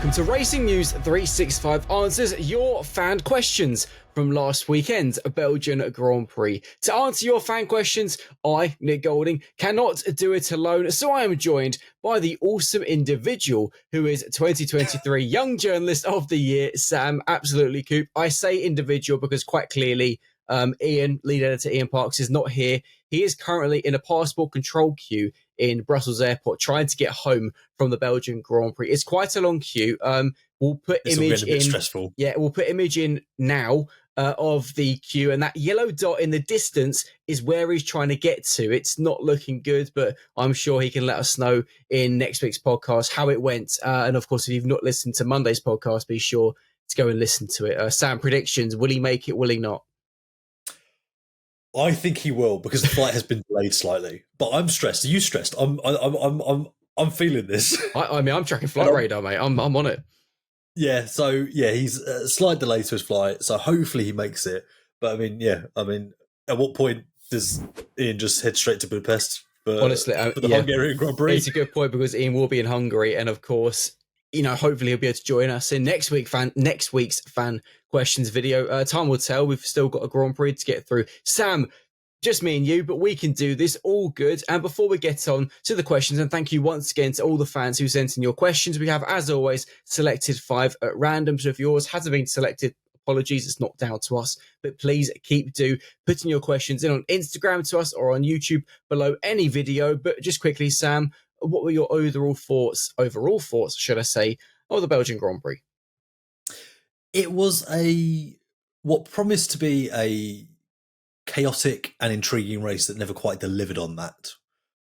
welcome to Racing News 365 answers your fan questions from last weekend's Belgian Grand Prix. To answer your fan questions, I, Nick Golding, cannot do it alone, so I am joined by the awesome individual who is 2023 Young Journalist of the Year, Sam Absolutely Coop. I say individual because quite clearly Ian, lead editor Ian Parks, is not here. He is currently in a passport control queue in Brussels Airport trying to get home from the Belgian Grand Prix. It's quite a long queue. We'll put image in. Stressful. Yeah, we'll put image in now of the queue, and that yellow dot in the distance is where he's trying to get to. It's not looking good, but I'm sure he can let us know in next week's podcast how it went. And of course, if you've not listened to Monday's podcast, be sure to go and listen to it. Sam, predictions: will he make it? Will he not? I think he will because the flight has been delayed slightly. But I'm stressed. Are you stressed? I'm feeling this. I mean, I'm tracking flight radar, mate. I'm on it. Yeah. So yeah, he's a slight delay to his flight. So hopefully he makes it. But I mean, at what point does Ian just head straight to Budapest for the Hungarian Grand Prix? It's a good point because Ian will be in Hungary, and of course, hopefully he'll be able to join us in next week's fan questions video. Time will tell. We've still got a Grand Prix to get through. Sam, just me and you, but we can do this. All good. And before we get on to the questions, and thank you once again to all the fans who sent in your questions, we have, as always, selected 5 at random. So if yours hasn't been selected, apologies, it's not down to us. But please keep putting your questions in on Instagram to us or on YouTube below any video. But just quickly, Sam, what were your overall thoughts, should I say, of the Belgian Grand Prix? It was what promised to be a chaotic and intriguing race that never quite delivered on that.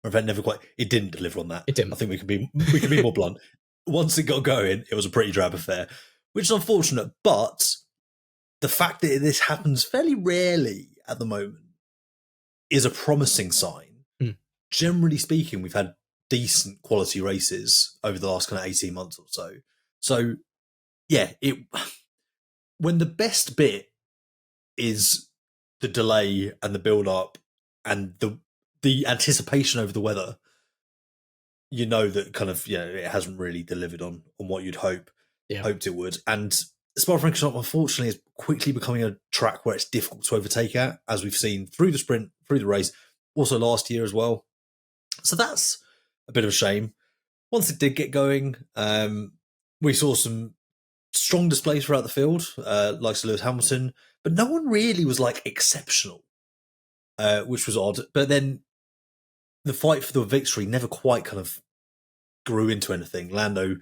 Or it didn't deliver on that. It didn't. I think we can be more blunt. Once it got going, it was a pretty drab affair, which is unfortunate. But the fact that this happens fairly rarely at the moment is a promising sign. Generally speaking, we've had decent quality races over the last kind of 18 months or so. So yeah, when the best bit is the delay and the build up and the anticipation over the weather, that kind of, it hasn't really delivered on what you'd hoped it would. And Spa-Francorchamps, unfortunately, is quickly becoming a track where it's difficult to overtake at, as we've seen through the sprint, through the race, also last year as well. So that's a bit of a shame. Once it did get going, we saw some strong displays throughout the field, like Sir Lewis Hamilton, but no one really was exceptional, which was odd. But then the fight for the victory never quite kind of grew into anything. Lando,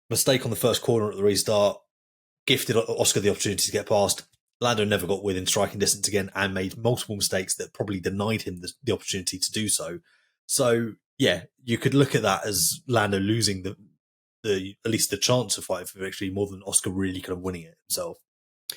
mistake on the first corner at the restart, gifted Oscar the opportunity to get past. Lando never got within striking distance again and made multiple mistakes that probably denied him the opportunity to do so. So yeah, you could look at that as Lando losing the at least the chance of fighting for victory more than Oscar really kind of winning it himself.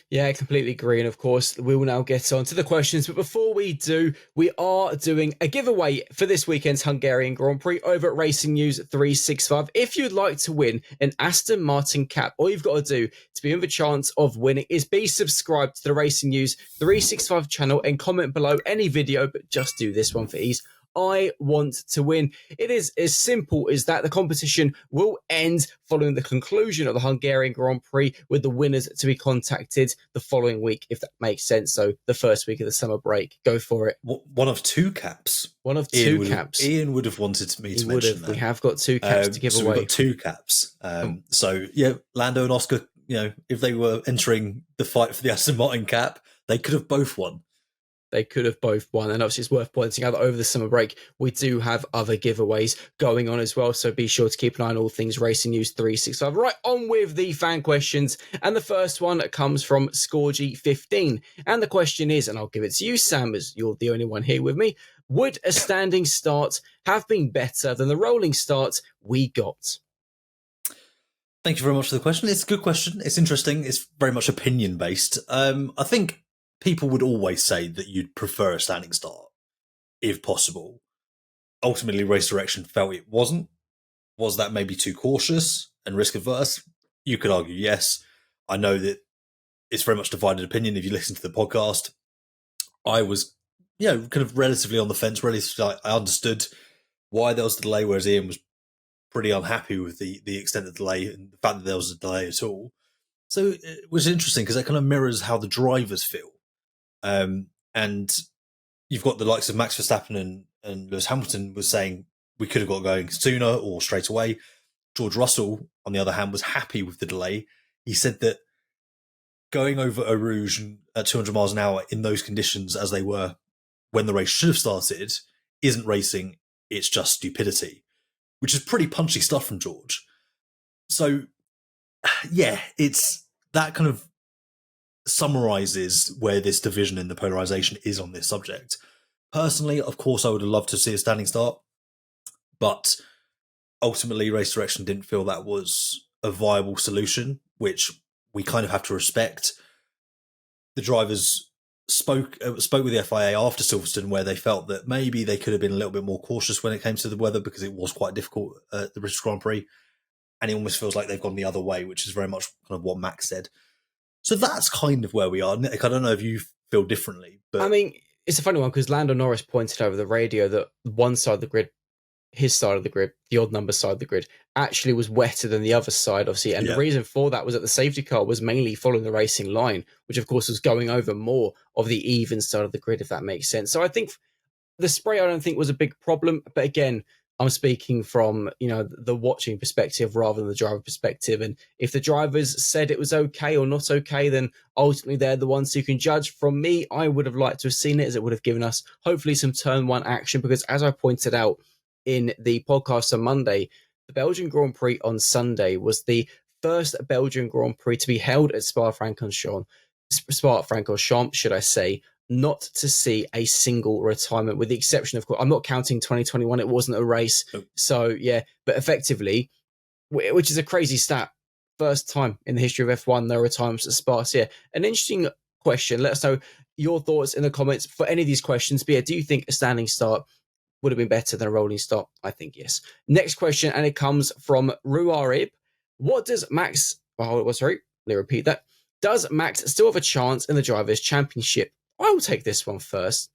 Yeah, I completely agree. And of course, we will now get on to the questions. But before we do, we are doing a giveaway for this weekend's Hungarian Grand Prix over at Racing News 365. If you'd like to win an Aston Martin cap, all you've got to do to be in the chance of winning is be subscribed to the Racing News 365 channel and comment below any video, but just do this one for ease. I want to win. It is as simple as that. The competition will end following the conclusion of the Hungarian Grand Prix, with the winners to be contacted the following week, if that makes sense. So the first week of the summer break. Go for it. One of 2 caps. One of 2 caps. Ian would have wanted me to mention that. We have got 2 caps to give away. We've got 2 caps. So yeah, Lando and Oscar, if they were entering the fight for the Aston Martin cap, they could have both won. They could have both won. And obviously it's worth pointing out that over the summer break, we do have other giveaways going on as well. So be sure to keep an eye on all things Racing News 365. Right, on with the fan questions. And the first one comes from Scorgy15. And the question is, and I'll give it to you, Sam, as you're the only one here with me, would a standing start have been better than the rolling start we got? Thank you very much for the question. It's a good question. It's interesting. It's very much opinion-based. I think people would always say that you'd prefer a standing start, if possible. Ultimately, Race Direction felt it wasn't. Was that maybe too cautious and risk-averse? You could argue yes. I know that it's very much divided opinion. If you listen to the podcast, I was, kind of relatively on the fence. I understood why there was the delay, whereas Ian was pretty unhappy with the extent of the delay and the fact that there was a delay at all. So it was interesting because that kind of mirrors how the drivers feel. And you've got the likes of Max Verstappen and Lewis Hamilton was saying we could have got going sooner or straight away. George Russell, on the other hand, was happy with the delay. He said that going over Eau Rouge at 200 miles an hour in those conditions as they were when the race should have started isn't racing, it's just stupidity, which is pretty punchy stuff from George. So, yeah, it's that kind of summarizes where this division in the polarization is on this subject. Personally, of course, I would have loved to see a standing start, but ultimately Race Direction didn't feel that was a viable solution, which we kind of have to respect. The drivers spoke with the FIA after Silverstone, where they felt that maybe they could have been a little bit more cautious when it came to the weather because it was quite difficult at the British Grand Prix, and it almost feels like they've gone the other way, which is very much kind of what Max said. So that's kind of where we are. Nick, I don't know if you feel differently, but I mean, it's a funny one because Lando Norris pointed over the radio that one side of the grid, his side of the grid, the odd number side of the grid, actually was wetter than the other side, obviously. And the reason for that was that the safety car was mainly following the racing line, which of course was going over more of the even side of the grid, if that makes sense. So I think the spray, I don't think was a big problem. But again, I'm speaking from, the watching perspective rather than the driver perspective. And if the drivers said it was okay or not okay, then ultimately they're the ones who can judge. From me, I would have liked to have seen it, as it would have given us hopefully some turn one action, because as I pointed out in the podcast on Monday, the Belgian Grand Prix on Sunday was the first Belgian Grand Prix to be held at Spa-Francorchamps, should I say, not to see a single retirement, with the exception of, I'm not counting 2021, it wasn't a race. So yeah, but effectively, which is a crazy stat, first time in the history of F1 no retirements at Spa. So yeah, an interesting question. Let us know your thoughts in the comments for any of these questions. But yeah, do you think a standing start would have been better than a rolling start? I think yes. Next question, and it comes from Ruarib. What does Max, let me repeat that. Does Max still have a chance in the Drivers' Championship? I will take this one first.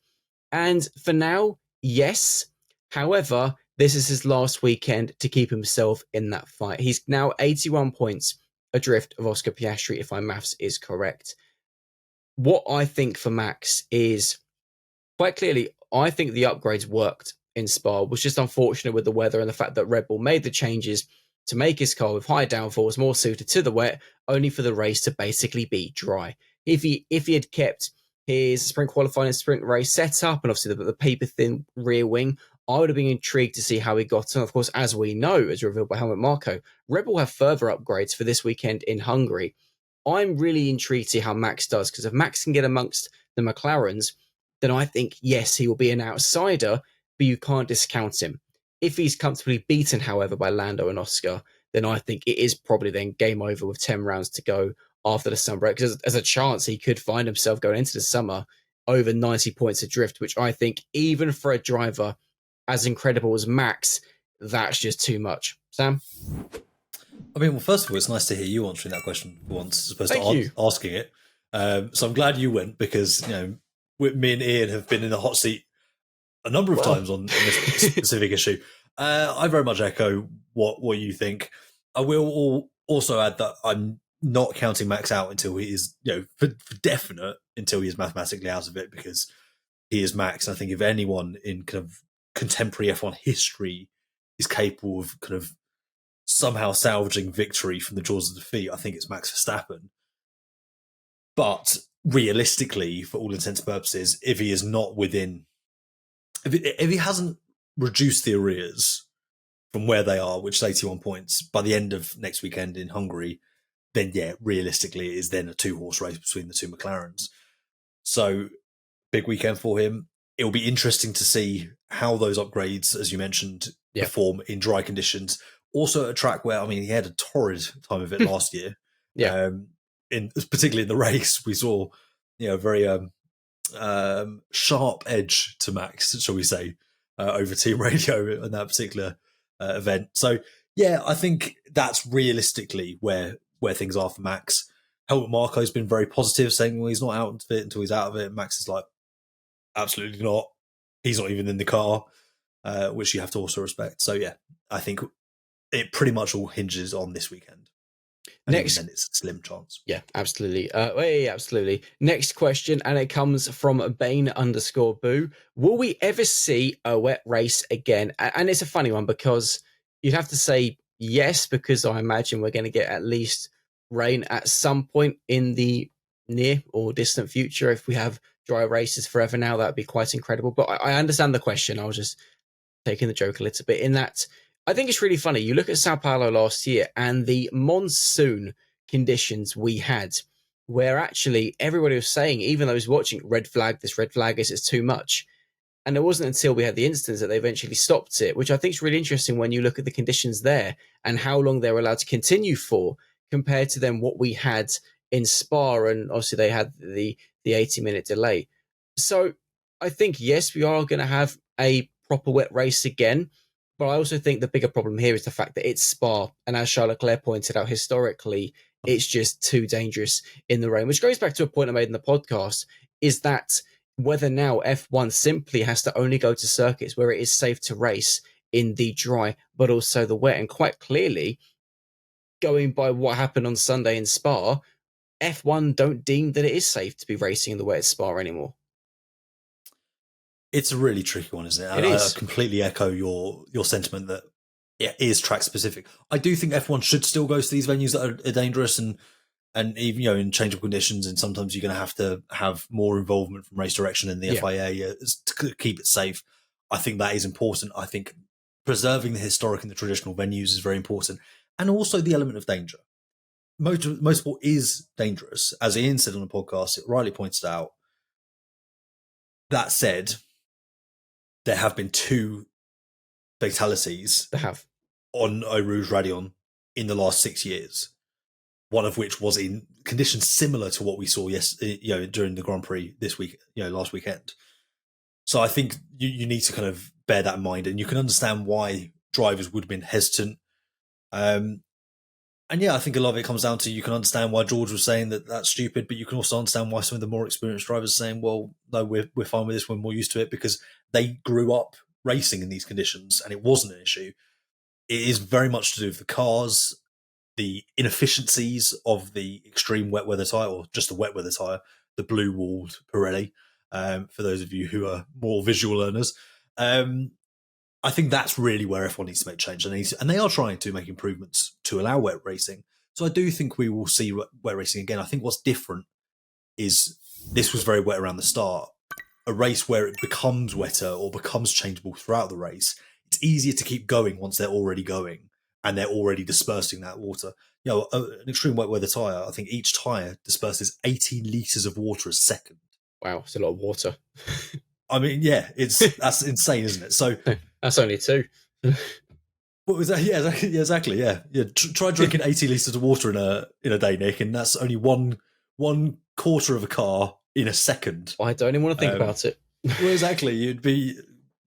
And for now, yes. However, this is his last weekend to keep himself in that fight. He's now 81 points adrift of Oscar Piastri, if my maths is correct. What I think for Max is, quite clearly, I think the upgrades worked in Spa. It was just unfortunate with the weather and the fact that Red Bull made the changes to make his car with high downforce more suited to the wet, only for the race to basically be dry. If he had kept his sprint qualifying and sprint race setup, and obviously the paper thin rear wing, I would have been intrigued to see how he got on. Of course, as we know, as revealed by Helmut Marko, Red Bull have further upgrades for this weekend in Hungary. I'm really intrigued to see how Max does, because if Max can get amongst the McLarens, then I think, yes, he will be an outsider, but you can't discount him. If he's comfortably beaten, however, by Lando and Oscar, then I think it is probably then game over with 10 rounds to go after the summer break, because there's a chance he could find himself going into the summer over 90 points adrift, which I think, even for a driver as incredible as Max, that's just too much. Sam? I mean, well, first of all, it's nice to hear you answering that question for once, as opposed Thank you. asking it. So I'm glad you went, because me and Ian have been in the hot seat a number of times on this specific issue. I very much echo what you think. I will also add that I'm not counting Max out until he is, for definite, until he is mathematically out of it, because he is Max. And I think if anyone in kind of contemporary F1 history is capable of kind of somehow salvaging victory from the jaws of defeat, I think it's Max Verstappen. But realistically, for all intents and purposes, if he is not within, if he hasn't reduced the arrears from where they are, which is 81 points, by the end of next weekend in Hungary, then yeah, realistically, it is then a 2-horse race between the two McLarens. So big weekend for him. It will be interesting to see how those upgrades, as you mentioned, perform in dry conditions. Also, a track where, I mean, he had a torrid time of it last year. Particularly in the race, we saw, very sharp edge to Max, shall we say, over team radio in that particular event. So, yeah, I think that's realistically where things are for Max. Helmut Marko has been very positive, saying, well, he's not out of it until he's out of it. Max is like, absolutely not. He's not even in the car, which you have to also respect. So, yeah, I think it pretty much all hinges on this weekend. And even then, it's a slim chance. Yeah, absolutely. Absolutely. Next question, and it comes from Bane_Boo. Will we ever see a wet race again? And it's a funny one because you'd have to say yes, because I imagine we're going to get at least rain at some point in the near or distant future. If we have dry races forever now, that would be quite incredible. But I understand the question. I was just taking the joke a little bit in that I think it's really funny. You look at Sao Paulo last year and the monsoon conditions we had, where actually everybody was saying, even those watching, red flag, this red flag is it's too much. And it wasn't until we had the instance that they eventually stopped it, which I think is really interesting when you look at the conditions there and how long they were allowed to continue for compared to then what we had in Spa. And obviously they had the 80-minute delay. So I think, yes, we are going to have a proper wet race again. But I also think the bigger problem here is the fact that it's Spa. And as Charles Leclerc pointed out, historically, it's just too dangerous in the rain, which goes back to a point I made in the podcast, is that whether now F1 simply has to only go to circuits where it is safe to race in the dry, but also the wet. And quite clearly, going by what happened on Sunday in Spa, F1 don't deem that it is safe to be racing in the wet at Spa anymore. It's a really tricky one, isn't it? I completely echo your sentiment that it is track specific. I do think F1 should still go to these venues that are dangerous and even in changeable conditions, and sometimes you're going to have more involvement from race direction and the FIA to keep it safe. I think that is important. I think preserving the historic and the traditional venues is very important, and also the element of danger. Motorsport is dangerous, as Ian said on the podcast. It rightly pointed out. That said, there have been 2 fatalities on Eau Rouge Radion in the last 6 years. One of which was in conditions similar to what we saw during the Grand Prix this week, last weekend. So I think you need to kind of bear that in mind, and you can understand why drivers would have been hesitant. And I think a lot of it comes down to, you can understand why George was saying that that's stupid, but you can also understand why some of the more experienced drivers are saying, well, no, we're fine with this, we're more used to it, because they grew up racing in these conditions and it wasn't an issue. It is very much to do with the cars, the inefficiencies of the extreme wet weather tyre, or just the wet weather tyre, the blue walled Pirelli, for those of you who are more visual learners. I think that's really where F1 needs to make change, and they are trying to make improvements to allow wet racing. So I do think we will see wet racing again. I think what's different is this was very wet around the start. A race where it becomes wetter or becomes changeable throughout the race, it's easier to keep going once they're already going and they're already dispersing that water. An extreme wet weather tyre, I think each tyre disperses 18 litres of water a second. Wow, it's a lot of water. I mean, that's insane, isn't it? So that's only 2. What was that? Yeah, exactly. Yeah. Try drinking 80 litres of water in a day, Nick, and that's only one quarter of a car in a second. I don't even want to think about it. Well, exactly. You'd be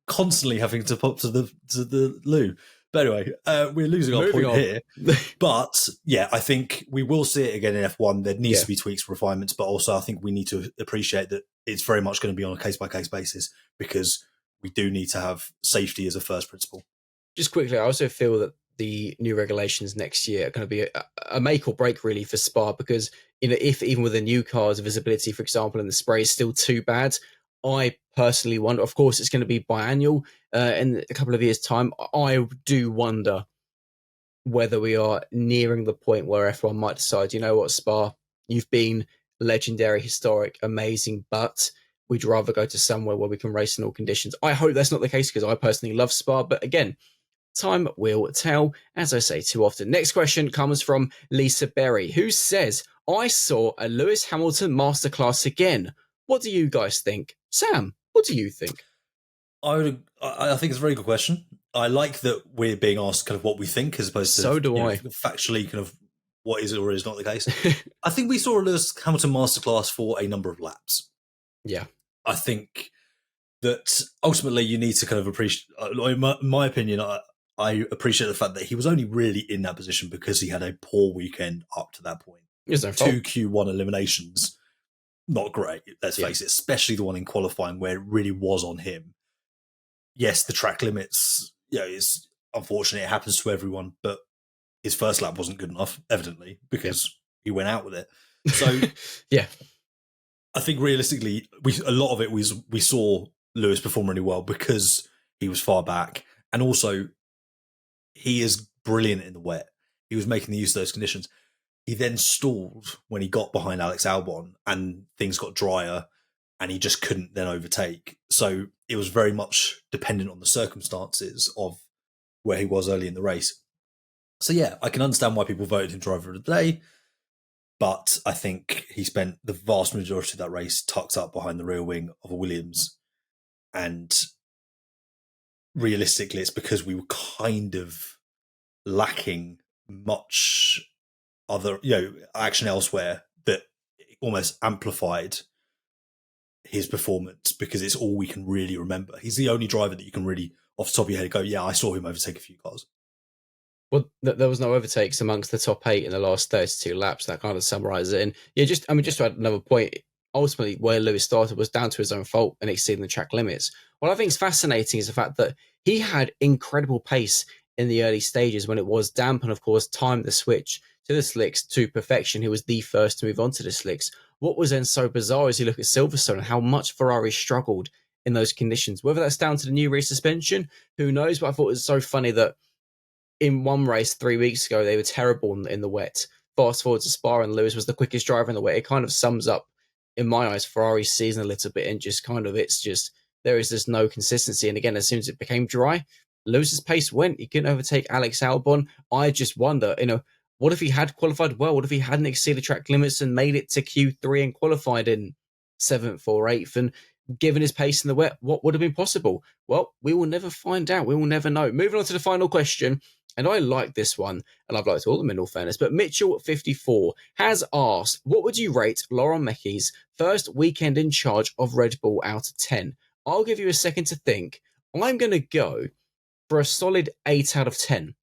constantly having to pop to the loo. But anyway, we're losing our point here. But I think we will see it again in F1. There needs to be tweaks, refinements, but also I think we need to appreciate that it's very much going to be on a case-by-case basis, because we do need to have safety as a first principle. Just quickly, I also feel that the new regulations next year are going to be a make or break really for Spa, because if even with the new cars, visibility, for example, and the spray is still too bad, I personally wonder. Of course, it's going to be biannual in a couple of years' time. I do wonder whether we are nearing the point where F1 might decide, you know what, Spa, you've been legendary, historic, amazing, but we'd rather go to somewhere where we can race in all conditions. I hope that's not the case, because I personally love Spa, but again, time will tell, as I say too often. Next question comes from Lisa Berry, who says, I saw a Lewis Hamilton masterclass again. What do you guys think? Sam, what do you think? I think it's a very good question. I like that we're being asked kind of what we think, as opposed to factually kind of what is or is not the case. I think we saw a Lewis Hamilton masterclass for a number of laps. Yeah. I think that ultimately you need to kind of appreciate, in my opinion, I appreciate the fact that he was only really in that position because he had a poor weekend up to that point. No 2 Q1 eliminations, not great, let's face it, especially the one in qualifying where it really was on him. Yes, the track limits, unfortunately, it happens to everyone, but his first lap wasn't good enough, evidently, because he went out with it. So yeah. I think realistically, a lot of it was we saw Lewis perform really well because he was far back, and also he is brilliant in the wet. He was making the use of those conditions. He then stalled when he got behind Alex Albon, and things got drier, and he just couldn't then overtake. So it was very much dependent on the circumstances of where he was early in the race. So yeah, I can understand why people voted him driver of the day. But I think he spent the vast majority of that race tucked up behind the rear wing of a Williams. And realistically, it's because we were kind of lacking much other, action elsewhere that almost amplified his performance, because it's all we can really remember. He's the only driver that you can really, off the top of your head, go, yeah, I saw him overtake a few cars. Well, there was no overtakes amongst the top 8 in the last 32 laps. That kind of summarises it. And yeah, just to add another point, ultimately where Lewis started was down to his own fault and exceeding the track limits. What I think is fascinating is the fact that he had incredible pace in the early stages when it was damp, and of course timed the switch to the slicks to perfection. He was the first to move on to the slicks. What was then so bizarre is you look at Silverstone and how much Ferrari struggled in those conditions. Whether that's down to the new rear suspension, who knows? But I thought it was so funny that in one race 3 weeks ago, they were terrible in the wet. Fast forward to Spa, and Lewis was the quickest driver in the wet. It kind of sums up, in my eyes, Ferrari's season a little bit, and just kind of, it's just, there is just no consistency. And again, as soon as it became dry, Lewis's pace went. He couldn't overtake Alex Albon. I just wonder, what if he had qualified well? What if he hadn't exceeded track limits and made it to Q3 and qualified in 7th or 8th? And given his pace in the wet, what would have been possible? Well, we will never find out. We will never know. Moving on to the final question. And I like this one, and I've liked all of them in all fairness, but Mitchell54 has asked, what would you rate Laurent Mekies' first weekend in charge of Red Bull out of 10? I'll give you a second to think. I'm going to go for a solid 8 out of 10.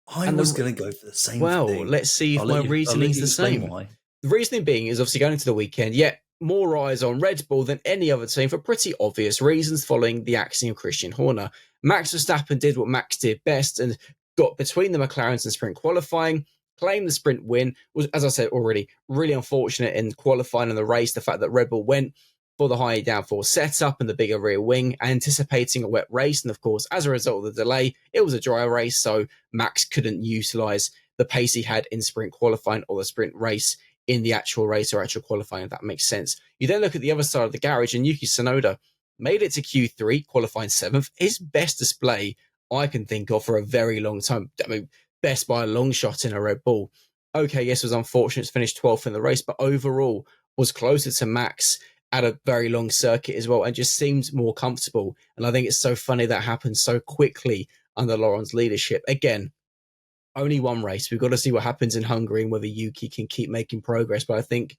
I was going to go for the same thing. Well, let's see if my reasoning's the same. Why. The reasoning being is obviously going into the weekend, yet more eyes on Red Bull than any other team for pretty obvious reasons following the axing of Christian Horner. Max Verstappen did what Max did best and got between the McLarens in sprint qualifying, claimed the sprint win. Was, as I said already, really unfortunate in qualifying in the race, the fact that Red Bull went for the high downforce setup and the bigger rear wing, anticipating a wet race. And of course, as a result of the delay, it was a dry race, so Max couldn't utilise the pace he had in sprint qualifying or the sprint race in the actual race or actual qualifying, if that makes sense. You then look at the other side of the garage, and Yuki Tsunoda made it to Q3, qualifying 7th, his best display I can think of for a very long time. I mean, best by a long shot in a Red Bull. Okay, yes, it was unfortunate to finish 12th in the race, but overall was closer to Max at a very long circuit as well, and just seemed more comfortable. And I think it's so funny that happened so quickly under Laurent's leadership. Again, only one race. We've got to see what happens in Hungary and whether Yuki can keep making progress. But I think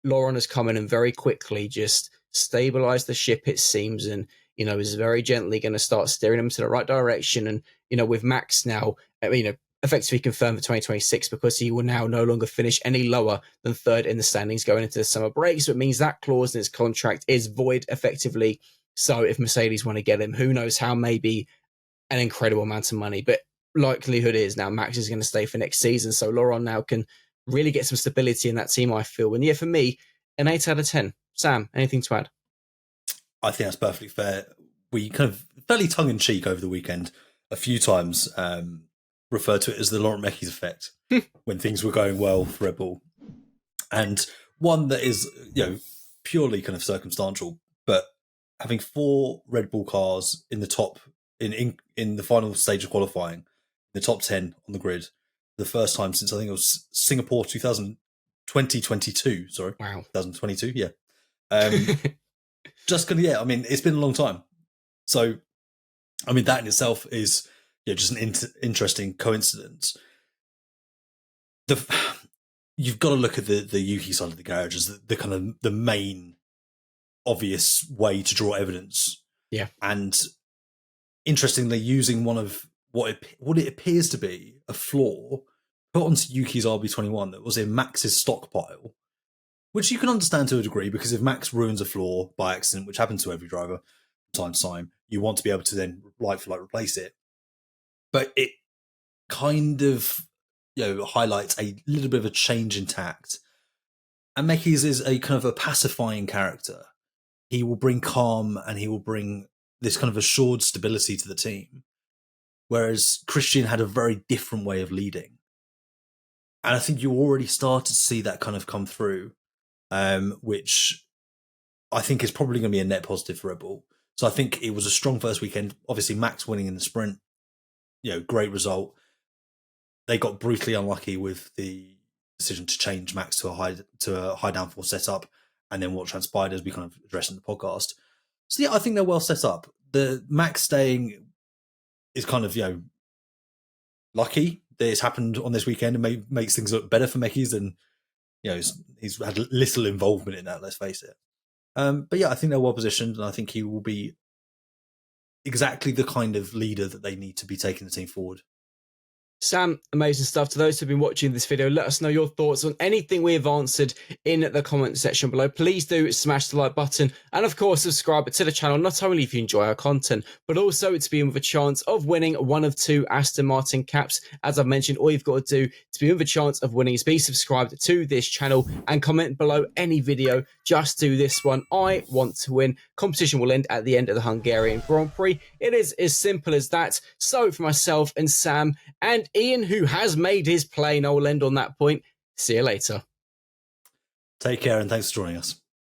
Laurent has come in and very quickly just stabilized the ship, it seems, and is very gently going to start steering them to the right direction. And with Max now, effectively confirmed for 2026, because he will now no longer finish any lower than 3rd in the standings going into the summer break. So it means that clause in his contract is void effectively. So if Mercedes want to get him, who knows how, maybe an incredible amount of money, but likelihood is now Max is going to stay for next season. So Laurent now can really get some stability in that team, I feel. And yeah, for me, an 8 out of 10. Sam, anything to add? I think that's perfectly fair. We kind of fairly tongue-in-cheek over the weekend a few times referred to it as the Laurent Mekies effect when things were going well for Red Bull. And one that is, purely kind of circumstantial, but having 4 Red Bull cars in the top, in the final stage of qualifying, the top 10 on the grid, the first time since I think it was Singapore 2022, sorry. Wow. 2022, yeah. Just kind of, it's been a long time. So, that in itself is just an interesting coincidence. You've got to look at the Yuki side of the garage as the kind of the main obvious way to draw evidence. Yeah. And interestingly, using one of what it appears to be a flaw put onto Yuki's RB21 that was in Max's stockpile, which you can understand to a degree, because if Max ruins a flaw by accident, which happens to every driver from time to time, you want to be able to then like for like replace it. but it kind of highlights a little bit of a change in tact. And Mekis is a kind of a pacifying character. He will bring calm and he will bring this kind of assured stability to the team. Whereas Christian had a very different way of leading. And I think you already started to see that kind of come through, which I think is probably going to be a net positive for Red Bull. So I think it was a strong first weekend. Obviously, Max winning in the sprint, great result. They got brutally unlucky with the decision to change Max to a high downforce setup, and then what transpired as we kind of addressed in the podcast. So yeah, I think they're well set up. The Max staying is kind of lucky that it's happened on this weekend and makes things look better for Mekis, and he's had little involvement in that. Let's face it. But yeah, I think they're well positioned, and I think he will be exactly the kind of leader that they need to be taking the team forward. Sam, amazing stuff. To those who've been watching this video, let us know your thoughts on anything we have answered in the comment section below. Please do smash the like button and, of course, subscribe to the channel, not only if you enjoy our content, but also to be in with a chance of winning one of 2 Aston Martin caps. As I've mentioned, all you've got to do to be in with a chance of winning is be subscribed to this channel and comment below any video. Just do this one. I want to win. Competition will end at the end of the Hungarian Grand Prix. It is as simple as that. So for myself and Sam and Ian, who has made his play, and I will end on that point. See you later. Take care and thanks for joining us.